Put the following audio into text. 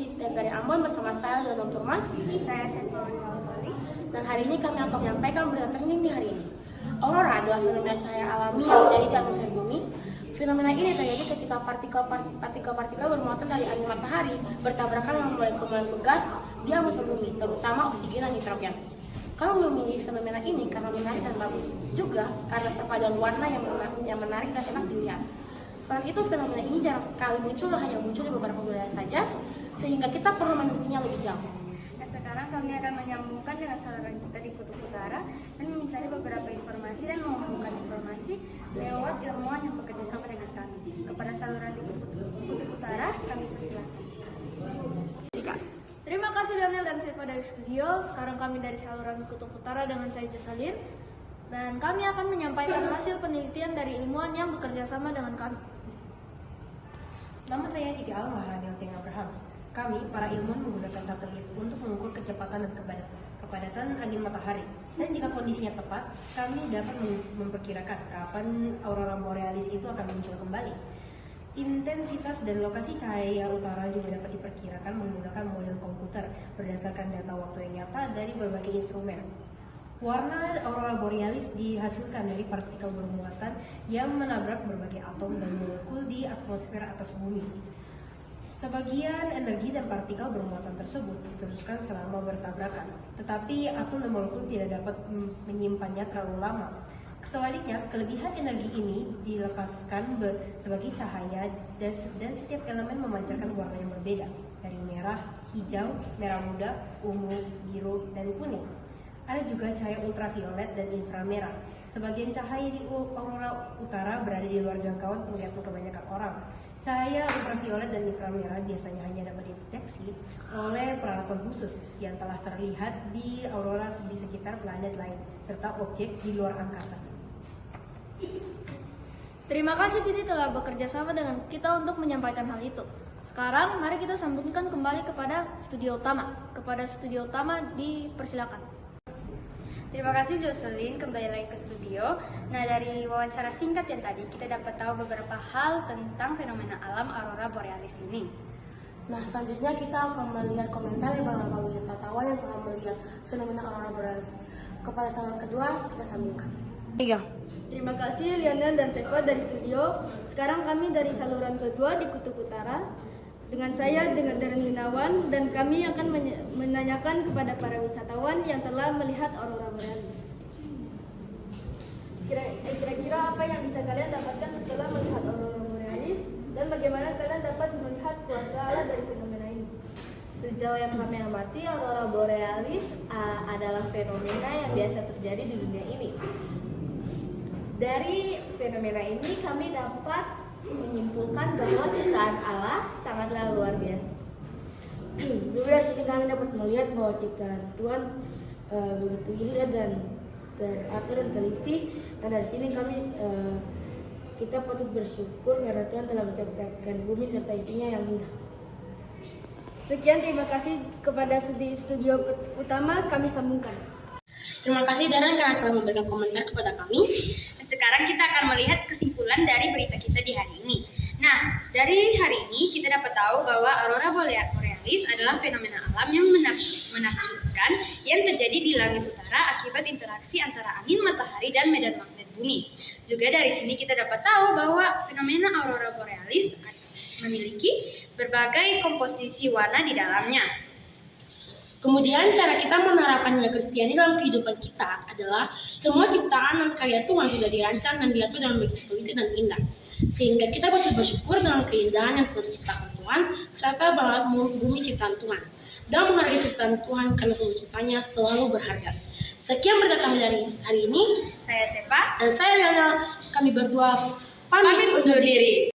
di TVRI Ambon bersama saya dan Dr. Mas. Saya Sefa Wali. Dan hari ini kami akan menyampaikan berita trending di hari ini. Aurora adalah fenomena cahaya alami yang terjadi di atmosfer bumi. Fenomena ini terjadi ketika partikel bermuatan dari angin matahari bertabrakan dengan molekul-molekul gas di atmosfer bumi, terutama oksigen dan nitrogen. Kami memilih fenomena ini karena menarik dan bagus, juga karena perpaduan warna yang menarik dan enak dilihat. Selain itu, fenomena ini jarang sekali muncul, hanya muncul di beberapa wilayah saja, sehingga kita perlu menelitinya lebih jauh. Nah, sekarang kami akan menyambungkan dengan saluran kita di Kutub Utara dan mencari beberapa informasi dan mengumpulkan informasi lewat ilmuwan yang bekerja sama dengan kami. Kepada saluran di Kutub Utara, kami persilakan. Terima kasih Lionel dan Sefa dari studio. Sekarang kami dari saluran Kutub Utara dengan saya Jocelyn. Dan kami akan menyampaikan hasil penelitian dari ilmuwan yang bekerja sama dengan kami. Nama saya Tika Al-Maharani Oteng Abrahams. Kami, para ilmuwan menggunakan satelit untuk mengukur kecepatan dan kepadatan angin matahari. Dan jika kondisinya tepat, kami dapat memperkirakan kapan aurora borealis itu akan muncul kembali. Intensitas dan lokasi cahaya utara juga dapat diperkirakan menggunakan model komputer berdasarkan data waktu yang nyata dari berbagai instrumen. Warna aurora borealis dihasilkan dari partikel bermuatan yang menabrak berbagai atom dan molekul di atmosfer atas bumi. Sebagian energi dan partikel bermuatan tersebut diteruskan selama bertabrakan, tetapi atom dan molekul tidak dapat menyimpannya terlalu lama. Sebaliknya, kelebihan energi ini dilepaskan sebagai cahaya dan setiap elemen memancarkan warna yang berbeda, dari merah, hijau, merah muda, ungu, biru, dan kuning. Ada juga cahaya ultraviolet dan inframerah. Sebagian cahaya di aurora utara berada di luar jangkauan penglihatan kebanyakan orang. Cahaya ultraviolet dan inframerah biasanya hanya dapat dideteksi oleh peralatan khusus yang telah terlihat di aurora di sekitar planet lain serta objek di luar angkasa. Terima kasih Titi telah bekerja sama dengan kita untuk menyampaikan hal itu. Sekarang mari kita sambungkan kembali kepada studio utama. Kepada studio utama dipersilakan. Terima kasih Jocelyn, kembali lagi ke studio. Nah, dari wawancara singkat yang tadi kita dapat tahu beberapa hal tentang fenomena alam aurora borealis ini. Nah, selanjutnya kita akan melihat komentar dari beberapa wisatawan yang telah melihat fenomena aurora borealis. Kepada saluran kedua, kita sambungkan. 3. Terima kasih Lionel dan Sefa dari studio. Sekarang kami dari saluran kedua di Kutub Utara. Dengan saya, dengan Darren Gunawan, dan kami akan menanyakan kepada para wisatawan yang telah melihat aurora borealis. Kira-kira apa yang bisa kalian dapatkan setelah melihat aurora borealis, dan bagaimana kalian dapat melihat kuasa Allah dari fenomena ini? Sejauh yang kami amati, aurora borealis adalah fenomena yang biasa terjadi di dunia ini. Dari fenomena ini kami dapat menyimpulkan bahwa ciptaan Allah sangatlah luar biasa. Juga dari sini kami dapat melihat bahwa ciptaan Tuhan begitu indah dan teratur dan teliti. Dan dari sini kita patut bersyukur karena Tuhan telah menciptakan bumi serta isinya yang indah. Sekian, terima kasih kepada studio utama, kami sambungkan. Terima kasih Darren karena telah memberikan komentar kepada kami. Dan sekarang kita akan melihat kesimpulan dari berita kita di hari ini. Nah, dari hari ini kita dapat tahu bahwa aurora borealis adalah fenomena alam yang menakjubkan yang terjadi di langit utara akibat interaksi antara angin matahari dan medan magnet bumi. Juga dari sini kita dapat tahu bahwa fenomena aurora borealis memiliki berbagai komposisi warna di dalamnya. Kemudian cara kita menerapkan nilai Kristiani dalam kehidupan kita adalah semua ciptaan dan karya Tuhan sudah dirancang dan diatur dengan begitu teliti dan indah. Sehingga kita bisa bersyukur dengan keindahan yang telah diciptakan Tuhan serta bahwa bumi ciptaan Tuhan. Dan menghargai ciptaan Tuhan karena seluruh ciptanya selalu berharga. Sekian berita kami dari hari ini. Saya Sefa. Dan saya Lionel. Kami berdua pamit undur diri.